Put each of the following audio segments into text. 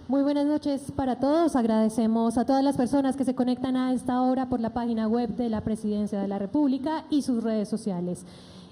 Muy buenas noches para todos. Agradecemos a todas las personas que se conectan a esta hora por la página web de la Presidencia de la República y sus redes sociales.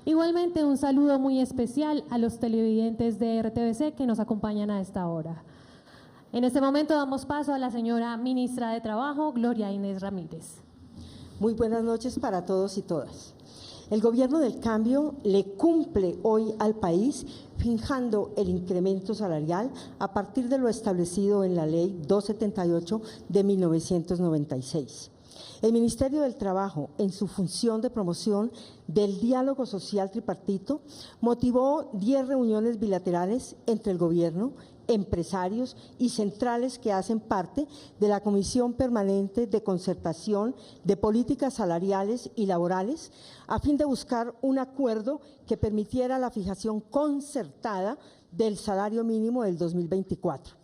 Igualmente, un saludo muy especial a los televidentes de RTVC que nos acompañan a esta hora. En este momento damos paso a la señora Ministra de Trabajo, Gloria Inés Ramírez. Muy buenas noches para todos y todas. El Gobierno del Cambio le cumple hoy al país fijando el incremento salarial a partir de lo establecido en la Ley 278 de 1996. El Ministerio del Trabajo, en su función de promoción del diálogo social tripartito, motivó 10 reuniones bilaterales entre el Gobierno, empresarios y centrales que hacen parte de la Comisión Permanente de Concertación de Políticas Salariales y Laborales, a fin de buscar un acuerdo que permitiera la fijación concertada del salario mínimo del 2024.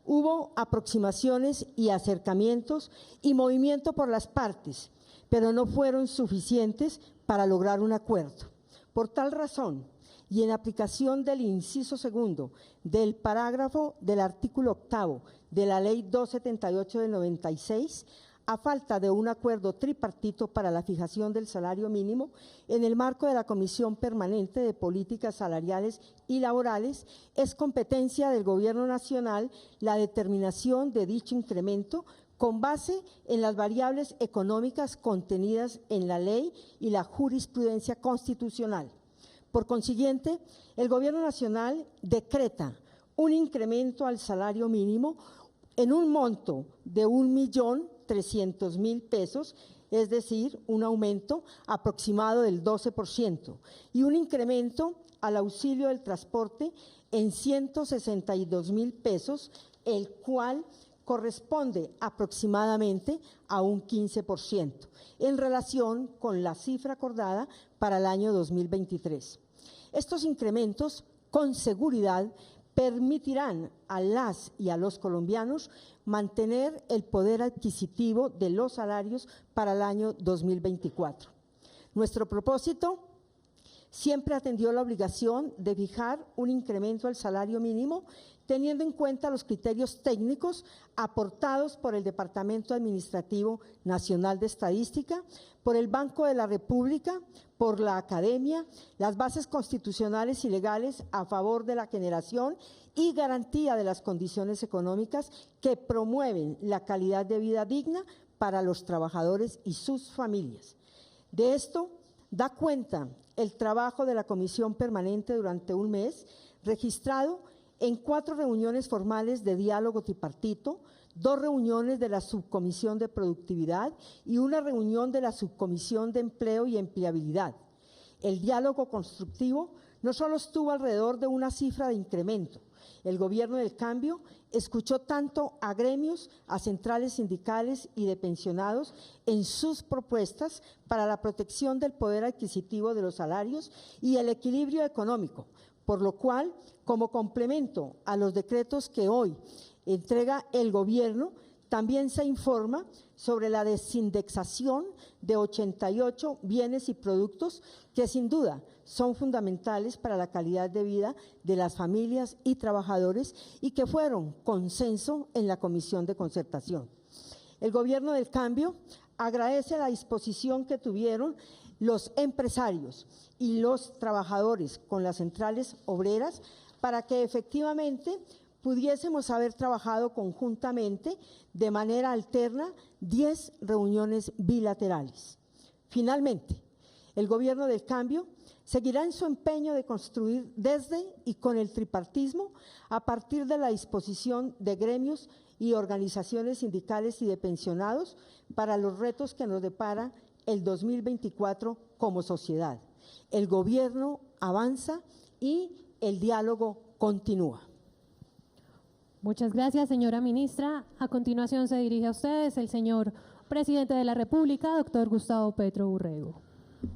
Hubo aproximaciones y acercamientos y movimiento por las partes, pero no fueron suficientes para lograr un acuerdo. Por tal razón, y en aplicación del inciso segundo del parágrafo del artículo 8º de la Ley 278 del 96, a falta de un acuerdo tripartito para la fijación del salario mínimo, en el marco de la Comisión Permanente de Políticas Salariales y Laborales, es competencia del Gobierno Nacional la determinación de dicho incremento con base en las variables económicas contenidas en la ley y la jurisprudencia constitucional. Por consiguiente, el Gobierno Nacional decreta un incremento al salario mínimo en un monto de 1.300.000 pesos, es decir, un aumento aproximado del 12%, y un incremento al auxilio del transporte en 162.000 pesos, el cual corresponde aproximadamente a un 15% en relación con la cifra acordada para el año 2023. Estos incrementos, con seguridad, permitirán a las y a los colombianos mantener el poder adquisitivo de los salarios para el año 2024. Nuestro propósito siempre atendió la obligación de fijar un incremento al salario mínimo, teniendo en cuenta los criterios técnicos aportados por el Departamento Administrativo Nacional de Estadística, por el Banco de la República, por la Academia, las bases constitucionales y legales a favor de la generación y garantía de las condiciones económicas que promueven la calidad de vida digna para los trabajadores y sus familias. De esto da cuenta el trabajo de la Comisión Permanente durante un mes, registrado en 4 reuniones formales de diálogo tripartito, 2 reuniones de la Subcomisión de Productividad y una reunión de la Subcomisión de Empleo y Empleabilidad. El diálogo constructivo no solo estuvo alrededor de una cifra de incremento. El Gobierno del Cambio escuchó tanto a gremios, a centrales sindicales y de pensionados en sus propuestas para la protección del poder adquisitivo de los salarios y el equilibrio económico, por lo cual, como complemento a los decretos que hoy entrega el Gobierno, también se informa sobre la desindexación de 88 bienes y productos que sin duda son fundamentales para la calidad de vida de las familias y trabajadores y que fueron consenso en la Comisión de Concertación. El Gobierno del Cambio agradece la disposición que tuvieron los empresarios y los trabajadores con las centrales obreras para que efectivamente pudiésemos haber trabajado conjuntamente de manera alterna 10 reuniones bilaterales. Finalmente, el Gobierno del Cambio seguirá en su empeño de construir desde y con el tripartismo a partir de la disposición de gremios y organizaciones sindicales y de pensionados para los retos que nos depara el 2024 como sociedad. El Gobierno avanza y el diálogo continúa. Muchas gracias, señora ministra. A continuación se dirige a ustedes el señor presidente de la República, doctor Gustavo Petro Urrego.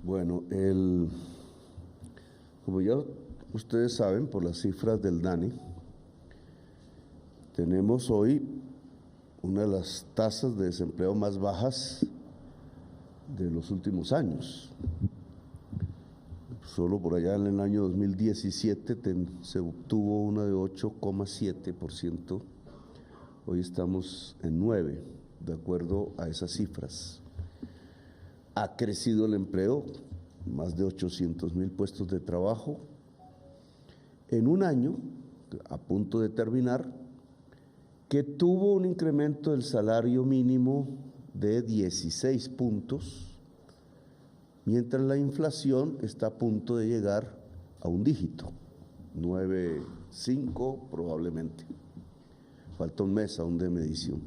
Bueno, como ya ustedes saben por las cifras del DANE, tenemos hoy una de las tasas de desempleo más bajas de los últimos años. Solo por allá en el año 2017 se obtuvo una de 8,7% Hoy estamos en 9, de acuerdo a esas cifras. Ha crecido el empleo, más de 800,000 puestos de trabajo. En un año, a punto de terminar, que tuvo un incremento del salario mínimo de 16 puntos, mientras la inflación está a punto de llegar a un dígito, 9,5 probablemente. Falta un mes aún de medición.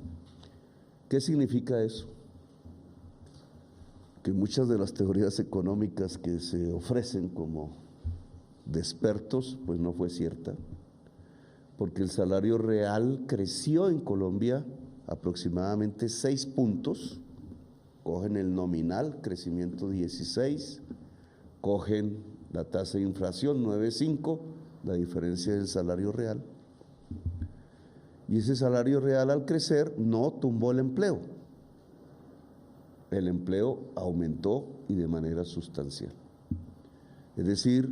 ¿Qué significa eso? Que muchas de las teorías económicas que se ofrecen como de expertos, pues no fue cierta, porque el salario real creció en Colombia aproximadamente 6 puntos, cogen el nominal, crecimiento 16, cogen la tasa de inflación 9,5, la diferencia del salario real, y ese salario real al crecer no tumbó el empleo aumentó y de manera sustancial. Es decir,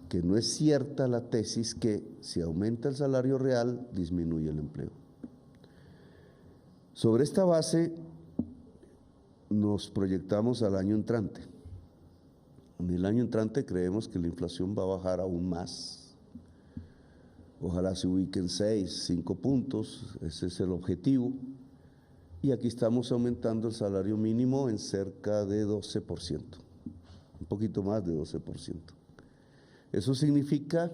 que no es cierta la tesis que si aumenta el salario real, disminuye el empleo. Sobre esta base nos proyectamos al año entrante. En el año entrante creemos que la inflación va a bajar aún más. Ojalá se ubique en 6, 5 puntos, ese es el objetivo. Y aquí estamos aumentando el salario mínimo en cerca de 12%, un poquito más de 12%. Eso significa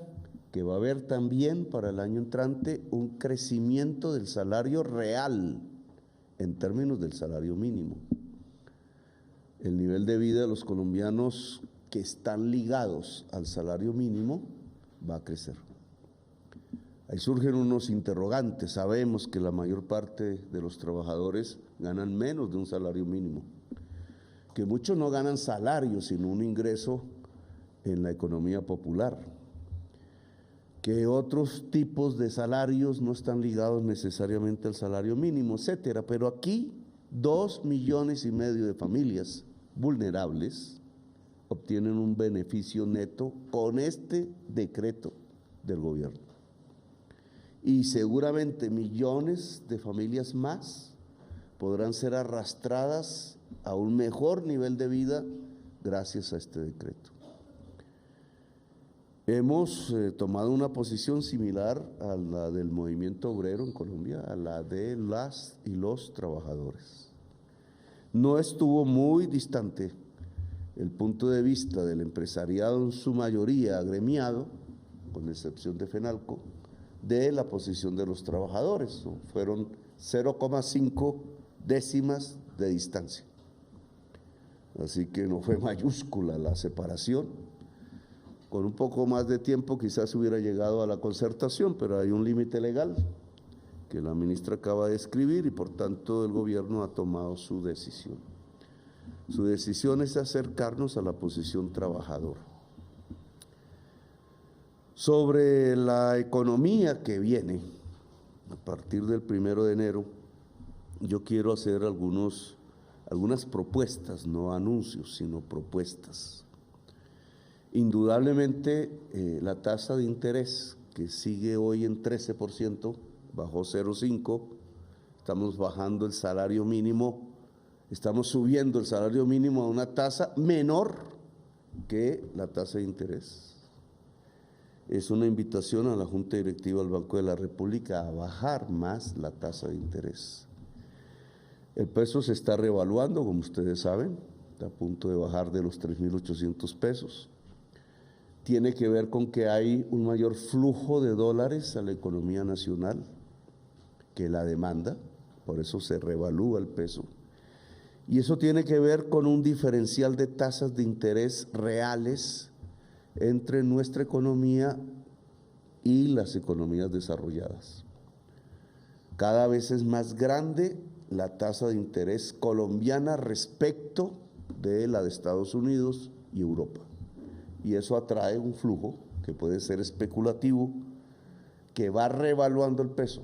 que va a haber también para el año entrante un crecimiento del salario real en términos del salario mínimo. El nivel de vida de los colombianos que están ligados al salario mínimo va a crecer. Ahí surgen unos interrogantes. Sabemos que la mayor parte de los trabajadores ganan menos de un salario mínimo, que muchos no ganan salario, sino un ingreso en la economía popular, que otros tipos de salarios no están ligados necesariamente al salario mínimo, etcétera. Pero aquí 2,5 millones de familias vulnerables obtienen un beneficio neto con este decreto del gobierno. Y seguramente millones de familias más podrán ser arrastradas a un mejor nivel de vida gracias a este decreto. Hemos tomado una posición similar a la del movimiento obrero en Colombia, a la de las y los trabajadores. No estuvo muy distante el punto de vista del empresariado en su mayoría agremiado, con excepción de FENALCO, de la posición de los trabajadores. Fueron 0,5 décimas de distancia. Así que no fue mayúscula la separación. Con un poco más de tiempo quizás hubiera llegado a la concertación, pero hay un límite legal que la ministra acaba de escribir y por tanto el gobierno ha tomado su decisión. Su decisión es acercarnos a la posición trabajadora. Sobre la economía que viene, a partir del 1 de enero, yo quiero hacer algunas propuestas, no anuncios, sino propuestas. Indudablemente, la tasa de interés, que sigue hoy en 13%, bajó 0,5%, estamos bajando el salario mínimo, estamos subiendo el salario mínimo a una tasa menor que la tasa de interés. Es una invitación a la Junta Directiva del Banco de la República a bajar más la tasa de interés. El peso se está revaluando, como ustedes saben, está a punto de bajar de los 3.800 pesos. Tiene que ver con que hay un mayor flujo de dólares a la economía nacional que la demanda, por eso se revalúa el peso. Y eso tiene que ver con un diferencial de tasas de interés reales entre nuestra economía y las economías desarrolladas. Cada vez es más grande la tasa de interés colombiana respecto de la de Estados Unidos y Europa. Y eso atrae un flujo que puede ser especulativo, que va revaluando el peso,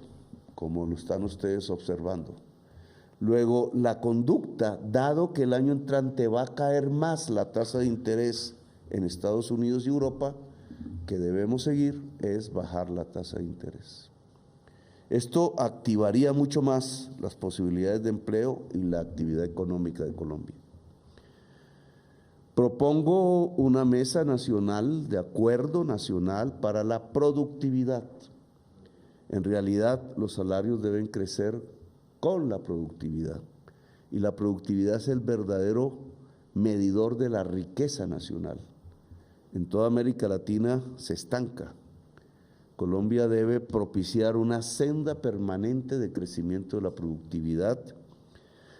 como lo están ustedes observando. Luego, la conducta, dado que el año entrante va a caer más la tasa de interés en Estados Unidos y Europa, que debemos seguir es bajar la tasa de interés. Esto activaría mucho más las posibilidades de empleo y la actividad económica de Colombia. Propongo una mesa nacional de acuerdo nacional para la productividad. En realidad, los salarios deben crecer con la productividad, y la productividad es el verdadero medidor de la riqueza nacional. En toda América Latina se estanca. Colombia debe propiciar una senda permanente de crecimiento de la productividad.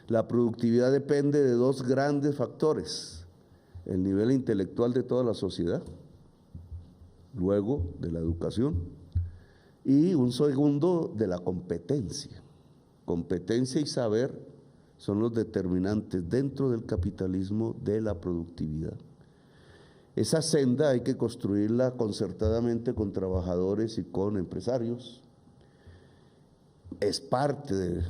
La productividad depende de dos grandes factores: el nivel intelectual de toda la sociedad, luego de la educación, y un segundo de la competencia. Competencia y saber son los determinantes dentro del capitalismo de la productividad. Esa senda hay que construirla concertadamente con trabajadores y con empresarios. Es parte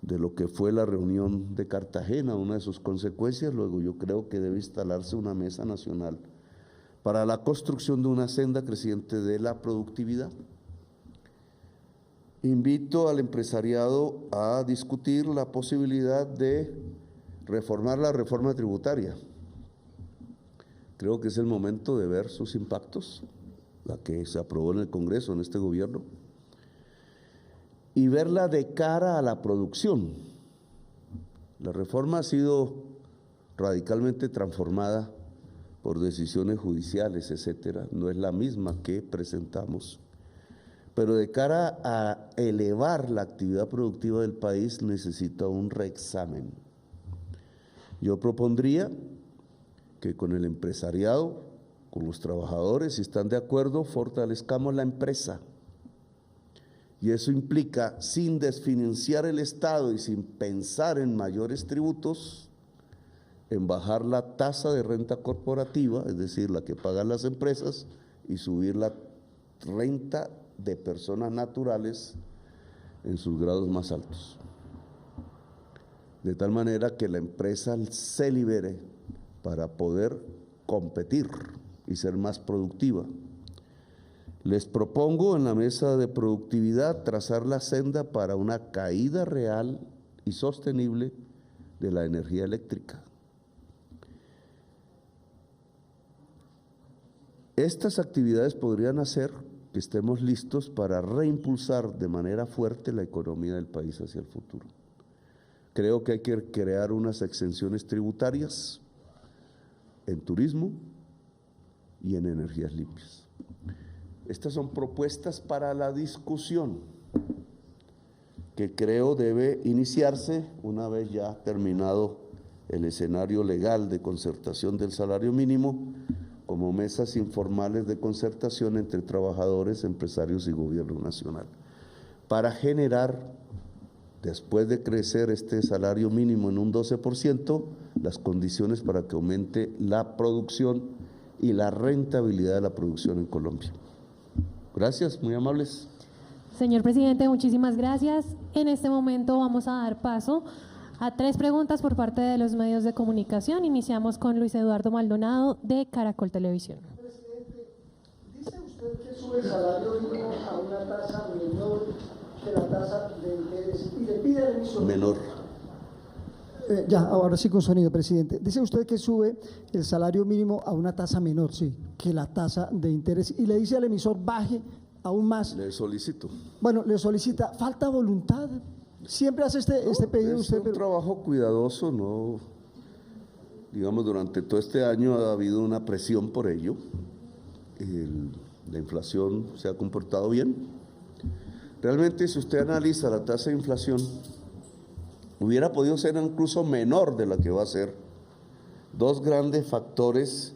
de lo que fue la reunión de Cartagena, una de sus consecuencias. Luego yo creo que debe instalarse una mesa nacional para la construcción de una senda creciente de la productividad. Invito al empresariado a discutir la posibilidad de reformar la reforma tributaria. Creo que es el momento de ver sus impactos, la que se aprobó en el Congreso, en este gobierno, y verla de cara a la producción. La reforma ha sido radicalmente transformada por decisiones judiciales, etcétera. No es la misma que presentamos. Pero de cara a elevar la actividad productiva del país necesita un reexamen. Yo propondría que con el empresariado, con los trabajadores, si están de acuerdo, fortalezcamos la empresa. Y eso implica, sin desfinanciar el Estado y sin pensar en mayores tributos, en bajar la tasa de renta corporativa, es decir, la que pagan las empresas, y subir la renta de personas naturales en sus grados más altos. De tal manera que la empresa se libere para poder competir y ser más productiva. Les propongo en la mesa de productividad trazar la senda para una caída real y sostenible de la energía eléctrica. Estas actividades podrían hacer que estemos listos para reimpulsar de manera fuerte la economía del país hacia el futuro. Creo que hay que crear unas exenciones tributarias en turismo y en energías limpias. Estas son propuestas para la discusión que creo debe iniciarse una vez ya terminado el escenario legal de concertación del salario mínimo, como mesas informales de concertación entre trabajadores, empresarios y gobierno nacional, para generar, después de crecer este salario mínimo en un 12%, las condiciones para que aumente la producción y la rentabilidad de la producción en Colombia. Gracias, muy amables. Señor presidente, muchísimas gracias. En este momento vamos a dar paso a 3 preguntas por parte de los medios de comunicación. Iniciamos con Luis Eduardo Maldonado de Caracol Televisión. Presidente, dice usted que sube el salario mínimo a una tasa menor que la tasa de interés y le pide al emisor Menor. Ahora sí con sonido, presidente. Dice usted que sube el salario mínimo a una tasa menor, sí, que la tasa de interés, y le dice al emisor baje aún más. Le solicito. Bueno, le solicita, falta voluntad. Siempre hace este pedido es usted. un trabajo cuidadoso, no. Digamos, durante todo este año ha habido una presión por ello. La inflación se ha comportado bien. Realmente, si usted analiza la tasa de inflación, hubiera podido ser incluso menor de la que va a ser. 2 grandes factores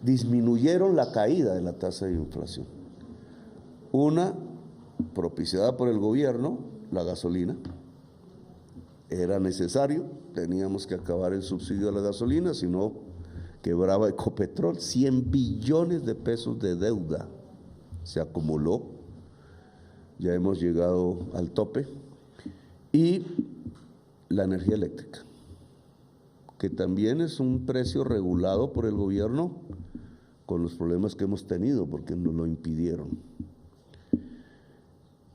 disminuyeron la caída de la tasa de inflación. Una, propiciada por el gobierno, la gasolina. Era necesario, teníamos que acabar el subsidio a la gasolina, si no quebraba Ecopetrol. 100 billones de pesos de deuda se acumuló, ya hemos llegado al tope. Y la energía eléctrica, que también es un precio regulado por el gobierno con los problemas que hemos tenido, porque nos lo impidieron.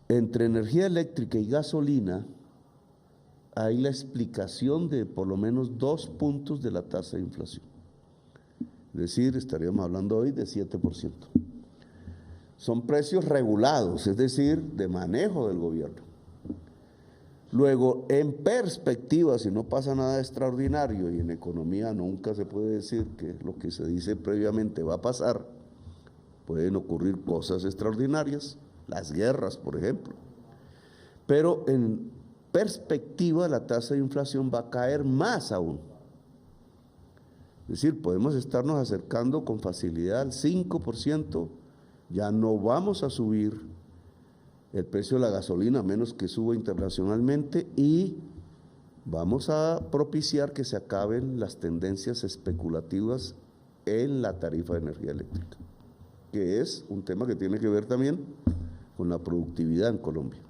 Entre energía eléctrica y gasolina hay la explicación de por lo menos 2 puntos de la tasa de inflación. Es decir, estaríamos hablando hoy de 7%. Son precios regulados, es decir, de manejo del gobierno. Luego, en perspectiva, si no pasa nada extraordinario, y en economía nunca se puede decir que lo que se dice previamente va a pasar, pueden ocurrir cosas extraordinarias, las guerras, por ejemplo. Pero en perspectiva, la tasa de inflación va a caer más aún. Es decir, podemos estarnos acercando con facilidad al 5%, ya no vamos a subir el precio de la gasolina, a menos que suba internacionalmente, y vamos a propiciar que se acaben las tendencias especulativas en la tarifa de energía eléctrica, que es un tema que tiene que ver también con la productividad en Colombia.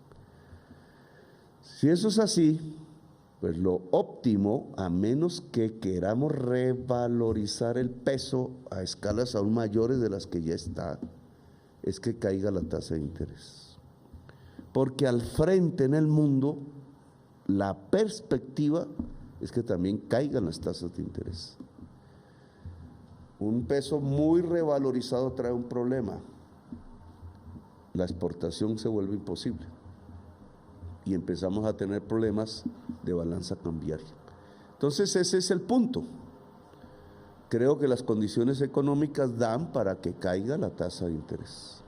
Si eso es así, pues lo óptimo, a menos que queramos revalorizar el peso a escalas aún mayores de las que ya está, es que caiga la tasa de interés. Porque al frente en el mundo, la perspectiva es que también caigan las tasas de interés. Un peso muy revalorizado trae un problema. La exportación se vuelve imposible y empezamos a tener problemas de balanza cambiaria. Entonces ese es el punto. Creo que las condiciones económicas dan para que caiga la tasa de interés.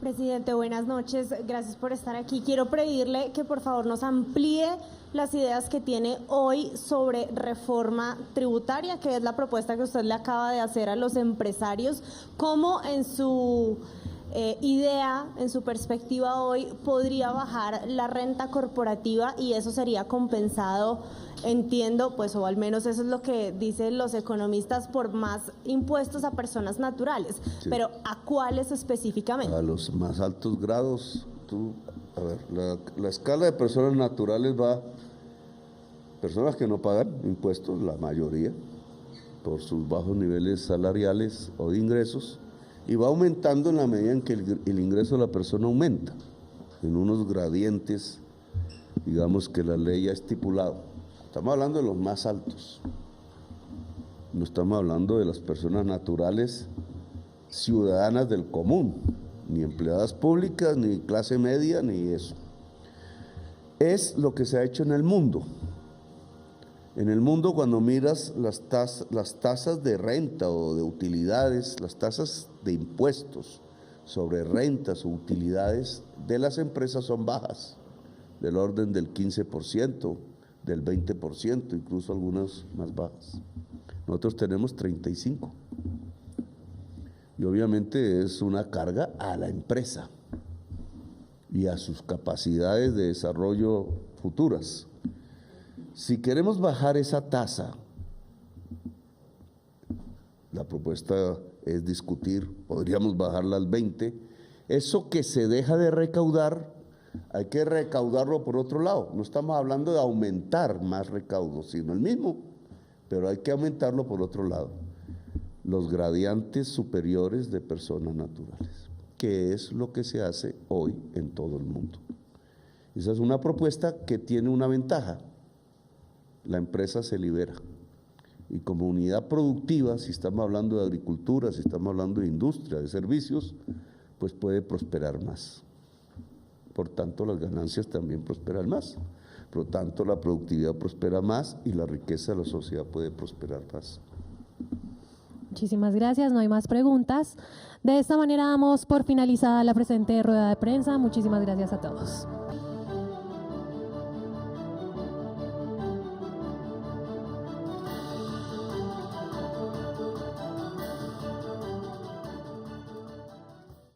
Presidente, buenas noches, gracias por estar aquí. Quiero pedirle que por favor nos amplíe las ideas que tiene hoy sobre reforma tributaria, que es la propuesta que usted le acaba de hacer a los empresarios. ¿Cómo en su idea, en su perspectiva hoy, podría bajar la renta corporativa y eso sería compensado, entiendo, pues, o al menos eso es lo que dicen los economistas, por más impuestos a personas naturales? Sí. Pero ¿a cuáles específicamente? A los más altos grados. La escala de personas naturales va, personas que no pagan impuestos, la mayoría, por sus bajos niveles salariales o de ingresos, y va aumentando en la medida en que el ingreso de la persona aumenta, en unos gradientes, digamos, que la ley ha estipulado. Estamos hablando de los más altos, no estamos hablando de las personas naturales ciudadanas del común, ni empleadas públicas, ni clase media, ni eso. Es lo que se ha hecho en el mundo. En el mundo, cuando miras las tasas de renta o de utilidades, las tasas de impuestos sobre rentas o utilidades de las empresas son bajas, del orden del 15%, del 20%, incluso algunas más bajas. Nosotros tenemos 35%. Y obviamente es una carga a la empresa y a sus capacidades de desarrollo futuras. Si queremos bajar esa tasa, la propuesta es discutir, podríamos bajarla al 20%, eso que se deja de recaudar, hay que recaudarlo por otro lado. No estamos hablando de aumentar más recaudo, sino el mismo, pero hay que aumentarlo por otro lado. Los gradientes superiores de personas naturales, que es lo que se hace hoy en todo el mundo. Esa es una propuesta que tiene una ventaja. La empresa se libera y como unidad productiva, si estamos hablando de agricultura, si estamos hablando de industria, de servicios, pues puede prosperar más. Por tanto, las ganancias también prosperan más. Por lo tanto, la productividad prospera más y la riqueza de la sociedad puede prosperar más. Muchísimas gracias, no hay más preguntas. De esta manera damos por finalizada la presente rueda de prensa. Muchísimas gracias a todos.